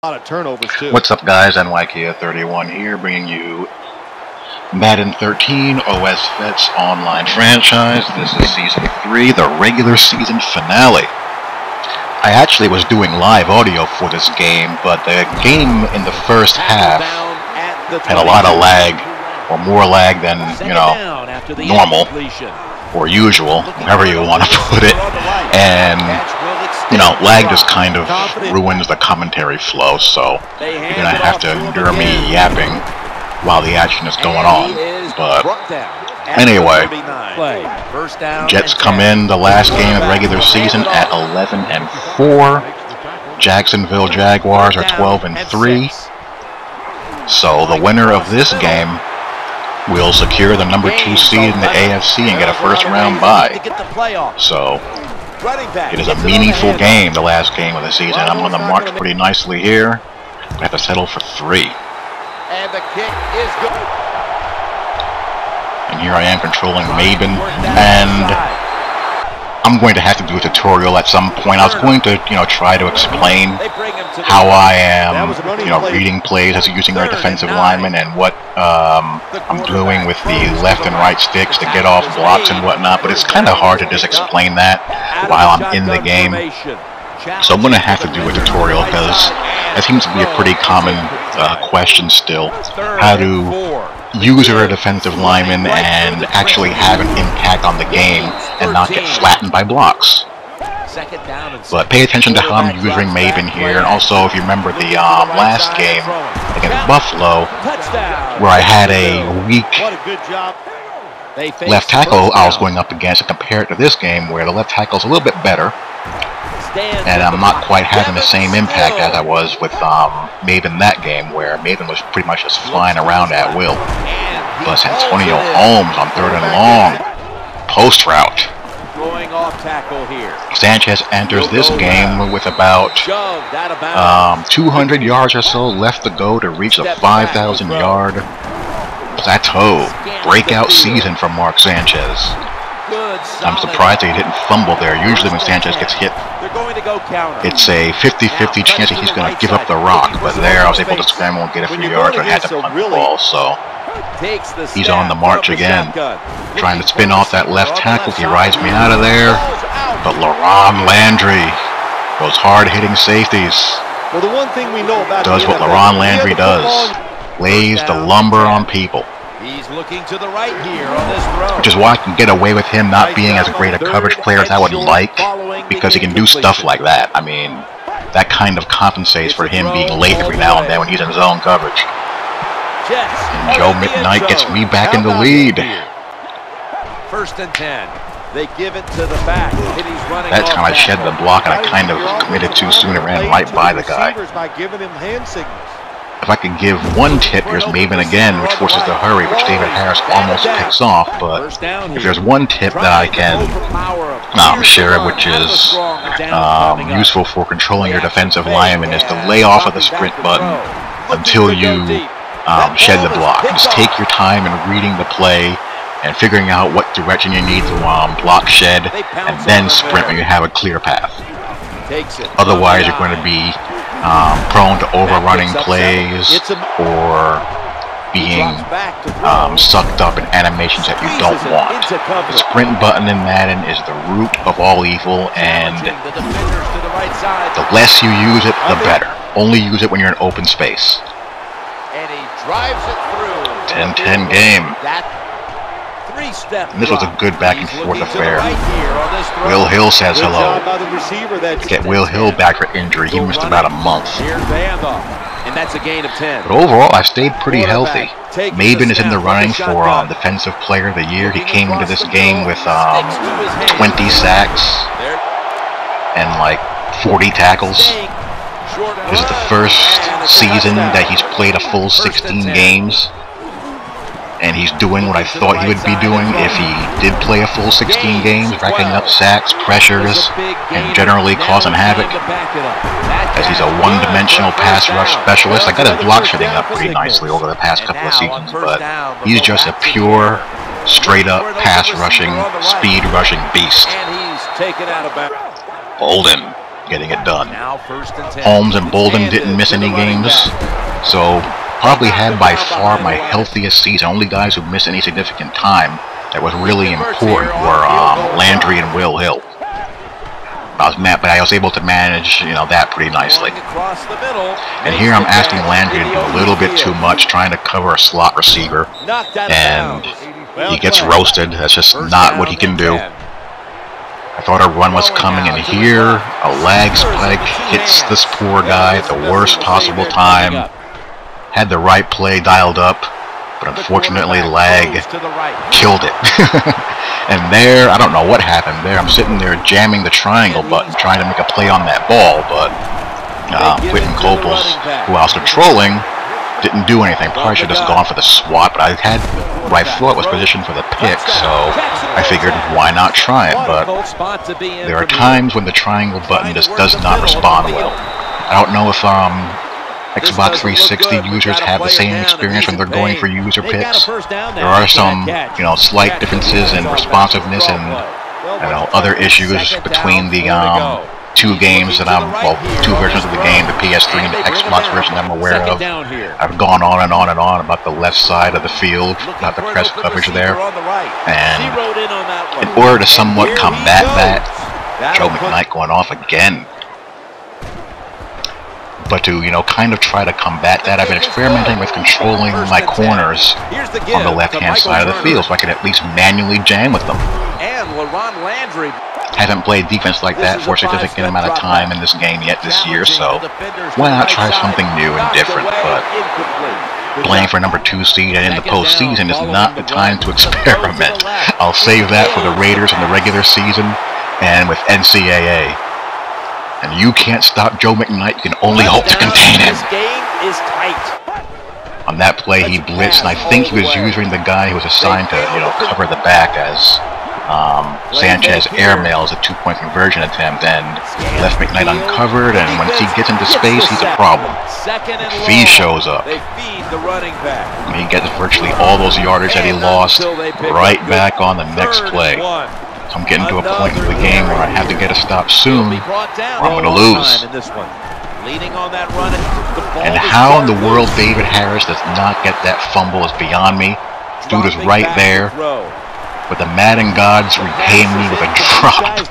A lot of turnovers too. What's up, guys? NYK31 here, bringing you Madden 13 OS Vets online franchise. This is Season 3, the regular season finale. I actually was doing live audio for this game, but the game in the first half had a lot of lag, or more lag than, normal, or usual, however you want to put it, and, lag just kind of ruins the commentary flow, so you're going to have to endure me yapping while the action is going on. But anyway, Jets come in the last game of the regular season at 11-4. Jacksonville Jaguars are 12-3. So the winner of this game will secure the number 2 seed in the AFC and get a first-round bye. So it is a meaningful game, the last game of the season. I'm on the march pretty nicely here. I have to settle for 3. And the kick is good. And here I am controlling Maven, and I'm going to have to do a tutorial at some point. I was going to, try to explain how I am, reading plays as using our defensive linemen and what I'm doing with the left and right sticks to get off blocks and whatnot, but it's kind of hard to just explain that while I'm in the game. So I'm going to have to do a tutorial because that seems to be a pretty common question still. How to use a defensive lineman and actually have an impact on the game and not get flattened by blocks. But pay attention to how I'm using Maven here, and also if you remember the last game against Buffalo, where I had a weak left tackle I was going up against, and compare it to this game where the left tackle is a little bit better, and I'm not quite having the same impact as I was with Maven that game, where Maven was pretty much just flying around at will. Plus Antonio Holmes on 3rd and long, post route. Sanchez enters this game with about 200 yards or so left to go to reach the 5,000-yard plateau. Breakout season from Mark Sanchez. I'm surprised he didn't fumble there. Usually when Sanchez gets hit, it's a 50-50 chance that he's going to give up the rock. But there, I was able to scramble and get a few yards, but I had to punt the ball. So he's on the march again, trying to spin off that left tackle. He rides me out of there. But LaRon Landry, those hard-hitting safeties, does what LaRon Landry does. Lays the lumber on people. He's looking to the right here on this throw. Which is why I can get away with him not being as great a coverage player as I would like, because he can do stuff like that. I mean, that kind of compensates for him being late every now and then when he's in zone coverage. And Joe McKnight gets me back in the lead. 1st and 10. They give it to the back. That time I shed the block and I kind of committed too soon and ran right by the guy. If I could give one tip, here's Maven again, which forces the hurry, which David Harris almost picks off. But if there's one tip that I can share, which is useful for controlling your defensive lineman, is to lay off of the sprint button until you shed the block. Just take your time in reading the play and figuring out what direction you need to block shed, and then sprint when you have a clear path. Otherwise, you're going to be prone to overrunning plays or being sucked up in animations that you don't want. The sprint button in Madden is the root of all evil, and the less you use it, the better. Only use it when you're in open space. 10-10 game. And this was a good back and forth affair. Will Hill says hello. Get Will Hill back for injury. He missed about a month. But overall, I stayed pretty healthy. Maven is in the running for Defensive Player of the Year. He came into this game with 20 sacks and like 40 tackles. This is the first season that he's played a full 16 games. And he's doing what I thought he would be doing if he did play a full 16 games, racking up sacks, pressures, and generally causing havoc. As he's a one-dimensional pass rush specialist. I got his block shedding up pretty nicely over the past couple of seasons, but he's just a pure, straight-up pass rushing, speed rushing beast. Hold him. getting it done. Now 1st and 10. Holmes and Bolden didn't miss any games, so probably had by far my healthiest season. Only guys who missed any significant time that was really important were Landry and Will Hill. But I was able to manage, that pretty nicely. And here I'm asking Landry to do a little bit too much, trying to cover a slot receiver, and he gets roasted. That's just not what he can do. I thought a run was coming, and here a lag spike hits this poor guy at the worst possible time. Had the right play dialed up, but unfortunately lag killed it. And there, I don't know what happened there. I'm sitting there jamming the triangle button, trying to make a play on that ball, but Quentin Coples, who I was controlling, didn't do anything. Probably should have just gone for the swat, but I had my foot was positioned for the pick, so I figured why not try it. But there are times when the triangle button just does not respond well. I don't know if Xbox 360 users have the same experience when they're going for user picks. There are some, slight differences in responsiveness and, other issues between the two games that two versions of the game, the PS3 and the Xbox version I'm aware of. I've gone on and on and on about the left side of the field, about the press coverage there. And in order to somewhat combat that, Joe McKnight going off again. But to, kind of try to combat that, I've been experimenting with controlling my corners on the left-hand side of the field so I can at least manually jam with them. Haven't played defense like that for a significant amount of time in this game yet this year, so why not try something new and different? But playing for number 2 seed and in the postseason is not the time to experiment. I'll save that for the Raiders in the regular season and with NCAA. And you can't stop Joe McKnight. You can only hope to contain him. On that play, he blitzed, and I think he was using the guy who was assigned to, cover the back as Sanchez airmails a 2-point conversion attempt, and left McKnight uncovered, and once he gets into space, he's a problem. Fee shows up. He gets virtually all those yardage that he lost right back on the next play. So I'm getting to a point in the game where I have to get a stop soon, or I'm going to lose. And how in the world David Harris does not get that fumble is beyond me. Dude is right there, but the Madden gods repay me with a drop.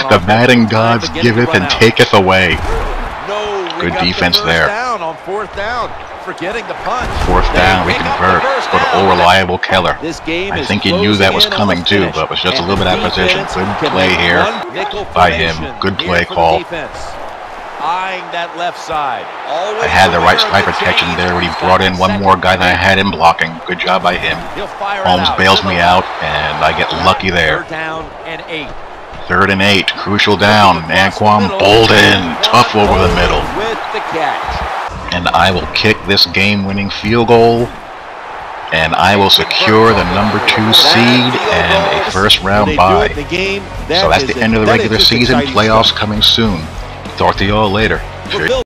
The Madden gods giveth and taketh away. Good defense there. Fourth down, we convert. Go to old reliable Keller. I think he knew that was coming too, but was just a little bit out of position. Good play here by him. Good play call. I had the right side protection there when he brought in one more guy than I had him blocking. Good job by him. Holmes bails me out, and I get lucky there. 3rd and 8, crucial down. Anquan Bolden, tough over the middle. And I will kick this game-winning field goal, and I will secure the number 2 seed and a first-round bye. So that's the end of the regular season. Playoffs coming soon. Talk to y'all later.